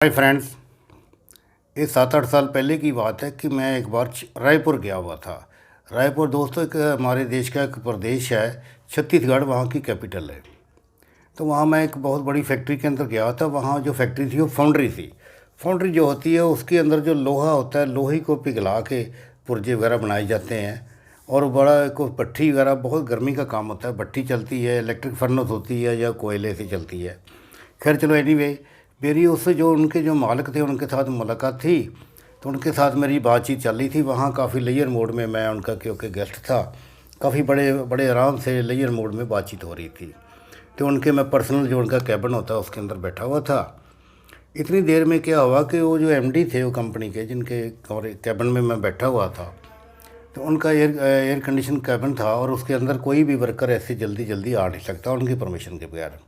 Hi friends. ये 7-8 साल पहले की बात है कि मैं एक बार रायपुर गया हुआ था। रायपुर दोस्तों एक हमारे देश का एक प्रदेश है, छत्तीसगढ़ वहाँ की कैपिटल है। तो वहाँ मैं एक बहुत बड़ी फैक्ट्री के अंदर गया था। वहाँ जो फैक्ट्री थी वो फाउंड्री थी। फाउंड्री जो होती है उसके अंदर जो लोहा होता है, लोहे को पिघला के पुर्जे वगैरह बनाए जाते हैं। और बड़ा को भट्ठी वगैरह, बहुत गर्मी का काम होता है। भट्ठी चलती है, इलेक्ट्रिक फर्नेस होती है या कोयले से चलती है। खैर चलो, एनीवे मेरी उससे जो उनके जो मालिक थे उनके साथ मुलाकात थी। तो उनके साथ मेरी बातचीत चल रही थी। वहाँ काफ़ी लेयर मोड में मैं उनका क्योंकि गेस्ट था, काफ़ी बड़े बड़े आराम से लेयर मोड में बातचीत हो रही थी। तो उनके मैं पर्सनल जो उनका कैबिन होता है उसके अंदर बैठा हुआ था। इतनी देर में क्या हुआ कि वो जो एमडी थे वो कंपनी के, जिनके कैबिन में मैं बैठा हुआ था, तो उनका एयर कंडीशन कैबिन था और उसके अंदर कोई भी वर्कर ऐसे जल्दी जल्दी आ नहीं सकता उनकी परमिशन के बगैर।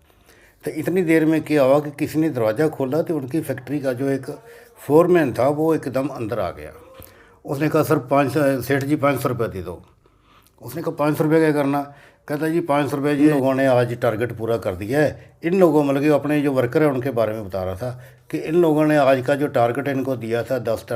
तो इतनी देर में क्या हुआ कि किसी ने दरवाज़ा खोला तो उनकी फैक्ट्री का जो एक फोरमैन था वो एकदम अंदर आ गया। उसने कहा, सर 500 सेठ जी 500 रुपये दे दो। उसने कहा 500 रुपये क्या करना? कहता जी 500 रुपये जी लोगों ने आज टारगेट पूरा कर दिया है। इन लोगों मतलब कि अपने जो वर्कर है उनके बारे में बता रहा था कि इन लोगों ने आज का जो टारगेट इनको दिया था 10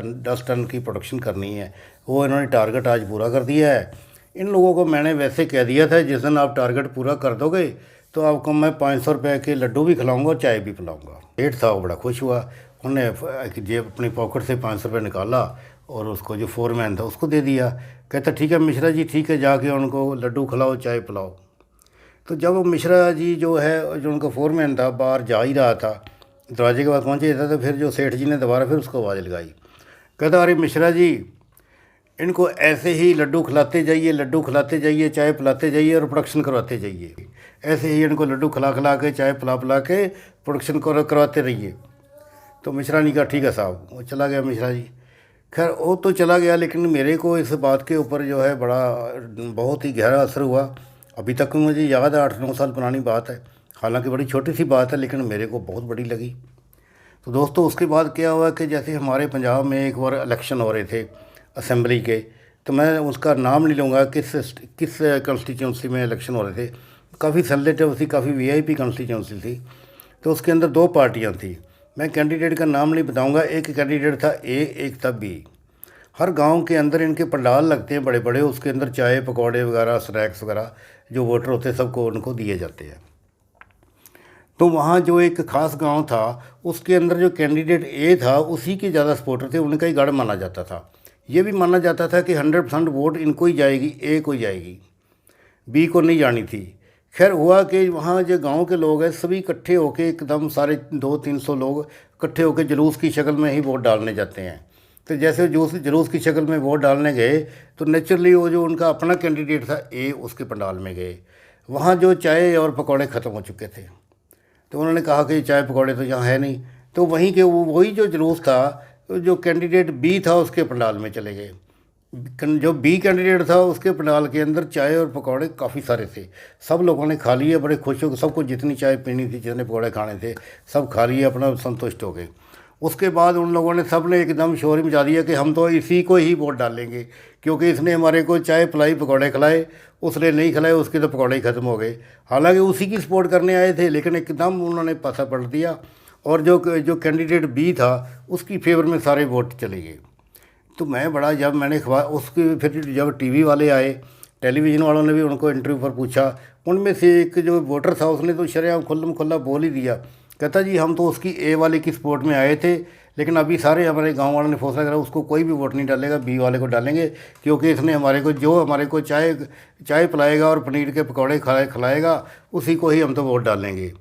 टन की प्रोडक्शन करनी है, वो इन्होंने टारगेट आज पूरा कर दिया है। इन लोगों को मैंने वैसे कह दिया था जिस दिन आप टारगेट पूरा कर दोगे तो आपको मैं 500 रुपये के लड्डू भी खिलाऊंगा और चाय भी पिलाऊंगा। सेठ था वो बड़ा खुश हुआ। उन्होंने जेब अपनी पॉकेट से 500 रुपये निकाला और उसको जो फोरमैन था उसको दे दिया। कहता ठीक है मिश्रा जी, ठीक है, जाके उनको लड्डू खिलाओ चाय पिलाओ। तो जब वो मिश्रा जी जो है, जो उनका फोरमैन था, बाहर जा ही रहा था, दरवाजे के पास पहुँचे था, तो फिर जो सेठ जी ने दोबारा फिर उसको आवाज़ लगाई। कहता अरे मिश्रा जी, इनको ऐसे ही लड्डू खिलाते जाइए, लड्डू खिलाते जाइए, चाय पिलाते जाइए और प्रोडक्शन करवाते जाइए। ऐसे ही इनको लड्डू खिला खिला के, चाय पिला पिला के प्रोडक्शन करवाते रहिए। तो मिश्रा ने कहा ठीक है साहब। वो चला गया मिश्रा जी। खैर वो तो चला गया, लेकिन मेरे को इस बात के ऊपर जो है बड़ा बहुत ही गहरा असर हुआ। अभी तक मुझे याद है, 8-9 साल पुरानी बात है। हालांकि बड़ी छोटी सी बात है लेकिन मेरे को बहुत बड़ी लगी। तो दोस्तों उसके बाद क्या हुआ कि जैसे हमारे पंजाब में एक बार इलेक्शन हो रहे थे असेंबली के, तो मैं उसका नाम नहीं लूँगा, किस किस कंस्टिट्यूंसी में इलेक्शन हो रहे थे। काफ़ी सेंसिटिव थी, काफ़ी वीआईपी कंस्टिट्यूंसी थी। तो उसके अंदर 2 पार्टियां थी। मैं कैंडिडेट का नाम नहीं बताऊंगा। एक कैंडिडेट था ए, एक था बी। हर गांव के अंदर इनके पंडाल लगते हैं बड़े बड़े, उसके अंदर चाय पकौड़े वगैरह, स्नैक्स वगैरह जो वोटर होते हैं सबको उनको दिए जाते हैं। तो वहाँ जो एक ख़ास गांव था उसके अंदर जो कैंडिडेट ए था उसी के ज़्यादा सपोर्टर थे, उनका ही गढ़ माना जाता था। ये भी माना जाता था कि 100% वोट इनको ही जाएगी, ए को ही जाएगी, बी को नहीं जानी थी। खैर हुआ कि वहाँ जो गांव के लोग हैं सभी इकट्ठे होके, एकदम सारे 200-300 लोग इकट्ठे होके जुलूस की शक्ल में ही वोट डालने जाते हैं। तो जैसे जुलूस की शक्ल में वोट डालने गए तो नेचुरली वो जो उनका अपना कैंडिडेट था ए, उसके पंडाल में गए। वहाँ जो चाय और पकौड़े ख़त्म हो चुके थे। तो उन्होंने कहा कि चाय पकौड़े तो यहाँ है नहीं। तो वहीं के वही जो जुलूस था, जो कैंडिडेट बी था उसके पंडाल में चले गए। जो बी कैंडिडेट था उसके पंडाल के अंदर चाय और पकौड़े काफ़ी सारे थे। सब लोगों ने खा लिए, बड़े खुश हो गए। सबको जितनी चाय पीनी थी, जितने पकौड़े खाने थे, सब खा लिए, अपना संतुष्ट हो गए। उसके बाद उन लोगों ने सब ने एकदम शोर मचा दिया कि हम तो इसी को ही वोट डालेंगे, क्योंकि इसने हमारे को चाय पिलाई, पकौड़े खिलाए, उसने नहीं खिलाए, उसके तो पकौड़े ही ख़त्म हो गए। हालांकि उसी की सपोर्ट करने आए थे, लेकिन एकदम उन्होंने पासा पलट दिया और जो कैंडिडेट बी था उसकी फेवर में सारे वोट चले गए। तो मैं बड़ा, जब मैंने उसके फिर जब टीवी वाले आए, टेलीविज़न वालों ने भी उनको इंटरव्यू पर पूछा, उनमें से एक जो वोटर था उसने तो शरेआम खुल्लम खुल्ला बोल ही दिया। कहता जी हम तो उसकी ए वाले की सपोर्ट में आए थे, लेकिन अभी सारे हमारे गांव वालों ने फैसला करा उसको कोई भी वोट नहीं डालेगा, बी वाले को डालेंगे, क्योंकि इसने हमारे को चाय पिलाएगा और पनीर के पकौड़े खिलाएगा, उसी को ही हम तो वोट डालेंगे।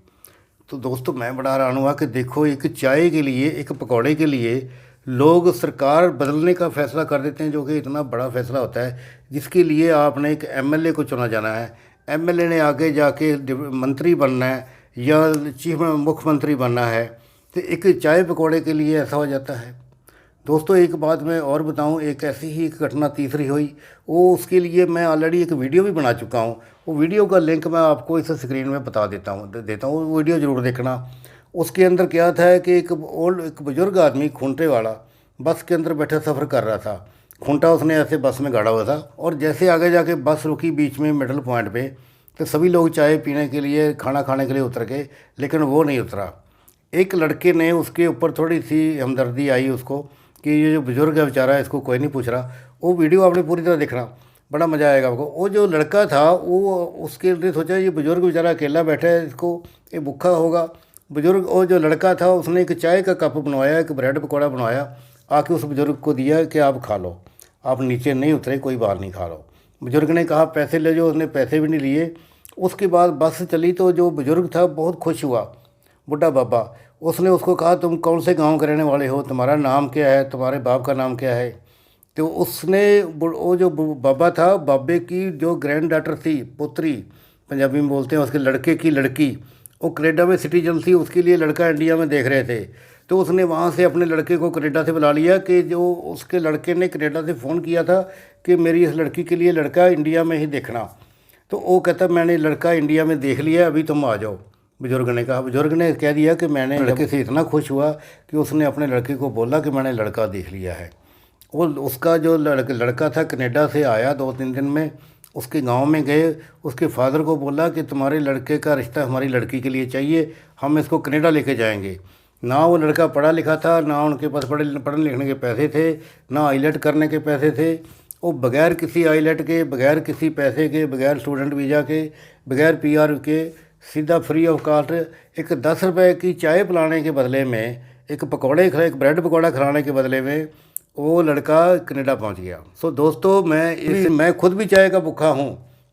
तो दोस्तों मैं बड़ा हैरान हुआ कि देखो, एक चाय के लिए, एक पकौड़े के लिए लोग सरकार बदलने का फ़ैसला कर देते हैं, जो कि इतना बड़ा फ़ैसला होता है जिसके लिए आपने एक एमएलए को चुना जाना है। एमएलए ने आगे जाके मंत्री बनना है या चीफ मुख्यमंत्री बनना है, तो एक चाय पकौड़े के लिए ऐसा हो जाता है। दोस्तों एक बात मैं और बताऊं, एक ऐसी ही एक घटना तीसरी हुई। वो उसके लिए मैं ऑलरेडी एक वीडियो भी बना चुका हूं। वो वीडियो का लिंक मैं आपको इस स्क्रीन में बता देता हूं, वो वीडियो ज़रूर देखना। उसके अंदर क्या था कि एक बुज़ुर्ग आदमी खूंटे वाला बस के अंदर बैठा सफ़र कर रहा था। खूंटा उसने ऐसे बस में गाड़ा हुआ था और जैसे आगे जाके बस रुकी बीच में मिडल पॉइंट पे, तो सभी लोग चाय पीने के लिए, खाना खाने के लिए उतर गए, लेकिन वो नहीं उतरा। एक लड़के ने उसके ऊपर थोड़ी सी हमदर्दी आई उसको कि ये जो बुज़ुर्ग है बेचारा, इसको कोई नहीं पूछ रहा। वो वीडियो आपने पूरी तरह देखना, बड़ा मज़ा आएगा आपको। वो जो लड़का था वो उसके लिए सोचा ये बुज़ुर्ग बेचारा अकेला बैठा है, इसको ये भूखा होगा। बुज़ुर्ग वो जो लड़का था उसने एक चाय का कप बनवाया, एक ब्रेड पकौड़ा बनवाया, आके उस बुज़ुर्ग को दिया कि आप खा लो, आप नीचे नहीं उतरे, कोई बात नहीं, खा लो। बुज़ुर्ग ने कहा पैसे ले जाओ, उसने पैसे भी नहीं लिए। उसके बाद बस चली तो जो बुज़ुर्ग था बहुत खुश हुआ, बुढ़ा बाबा। उसने उसको कहा तुम कौन से गांव के रहने वाले हो, तुम्हारा नाम क्या है, तुम्हारे बाप का नाम क्या है। तो उसने वो जो बाबा था, बाबे की जो ग्रैंड डॉटर थी, पुत्री पंजाबी में बोलते हैं, उसके लड़के की लड़की, वो कनाडा में सिटीजन थी, उसके लिए लड़का इंडिया में देख रहे थे। तो उसने वहाँ से अपने लड़के को कनाडा से बुला लिया कि जो उसके लड़के ने कनाडा से फ़ोन किया था कि मेरी इस लड़की के लिए लड़का इंडिया में ही देखना। तो वो कहता मैंने लड़का इंडिया में देख लिया, अभी तुम आ जाओ। बुज़ुर्ग ने कहा, बुज़ुर्ग ने कह दिया कि मैंने लड़के से इतना खुश हुआ कि उसने अपने लड़के को बोला कि मैंने लड़का देख लिया है। वो उसका जो लड़का था कनाडा से आया 2-3 दिन में, उसके गांव में गए, उसके फादर को बोला कि तुम्हारे लड़के का रिश्ता हमारी लड़की के लिए चाहिए, हम इसको कनाडा लेके जाएंगे। ना वो लड़का पढ़ा लिखा था, ना उनके पास पढ़ने लिखने के पैसे थे, ना आईलेट करने के पैसे थे। वो बग़ैर किसी आईलेट के, बग़ैर किसी पैसे के, बग़ैर स्टूडेंट वीज़ा के, बग़ैर PR के, सीधा फ्री ऑफ कॉस्ट एक 10 रुपये की चाय पिलाने के बदले में, एक ब्रेड पकौड़ा खिलाने के बदले में वो लड़का कनाडा पहुंच गया। सो दोस्तों, मैं खुद भी चाय का भूखा हूँ।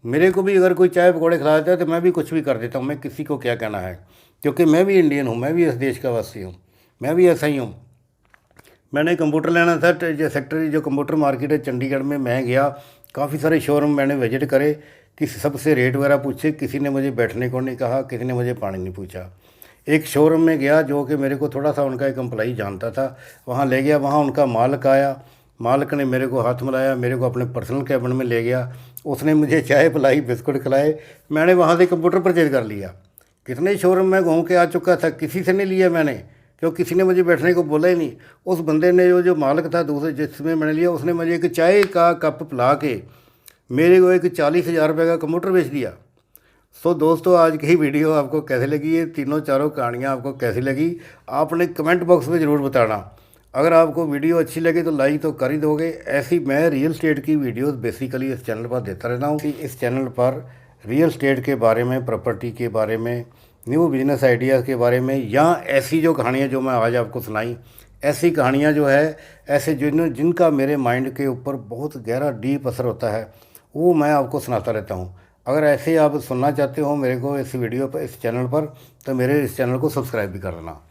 मेरे को भी अगर कोई चाय पकौड़े खिला देता है तो मैं भी कुछ भी कर देता हूँ, मैं किसी को क्या कहना है, क्योंकि मैं भी इंडियन हूँ, मैं भी इस देश का वासी हूँ, मैं भी ऐसा ही हूँ। मैंने कंप्यूटर लेना था, जो सेक्टर जो कंप्यूटर मार्केट है चंडीगढ़ में, मैं गया, काफ़ी सारे शोरूम मैंने विजिट करे, किसी सबसे रेट वगैरह पूछे, किसी ने मुझे बैठने को नहीं कहा, किसी ने मुझे पानी नहीं पूछा। एक शोरूम में गया जो कि मेरे को थोड़ा सा उनका एक एम्प्लॉई जानता था, वहाँ ले गया, वहाँ उनका मालिक आया, मालिक ने मेरे को हाथ मिलाया, मेरे को अपने पर्सनल कैबिन में ले गया, उसने मुझे चाय पिलाई, बिस्कुट खिलाए, मैंने वहाँ से कंप्यूटर परचेज कर लिया। कितने शोरूम में घूम के आ चुका था, किसी से नहीं लिया मैंने, क्योंकि किसी ने मुझे बैठने को बोला ही नहीं। उस बंदे ने जो मालिक था दूसरे जिसमें मैंने लिया, उसने मुझे एक चाय का कप पिला के मेरे को एक 40,000 रुपये का कंप्यूटर बेच दिया। सो दोस्तों, आज की वीडियो आपको कैसी लगी, ये तीनों चारों कहानियाँ आपको कैसी लगी, आपने कमेंट बॉक्स में ज़रूर बताना। अगर आपको वीडियो अच्छी लगी तो लाइक तो कर ही दोगे। ऐसी मैं रियल स्टेट की वीडियोस बेसिकली इस चैनल पर देता रहता हूँ। इस चैनल पर रियल स्टेट के बारे में, प्रॉपर्टी के बारे में, न्यू बिजनेस आइडियाज़ के बारे में, या ऐसी जो कहानियाँ जो मैं आज आपको सुनाई, ऐसी कहानियाँ जो है, ऐसे जिनका मेरे माइंड के ऊपर बहुत गहरा डीप असर होता है, वो मैं आपको सुनाता रहता हूँ। अगर ऐसे आप सुनना चाहते हो मेरे को इस वीडियो पर, इस चैनल पर, तो मेरे इस चैनल को सब्सक्राइब भी कर देना।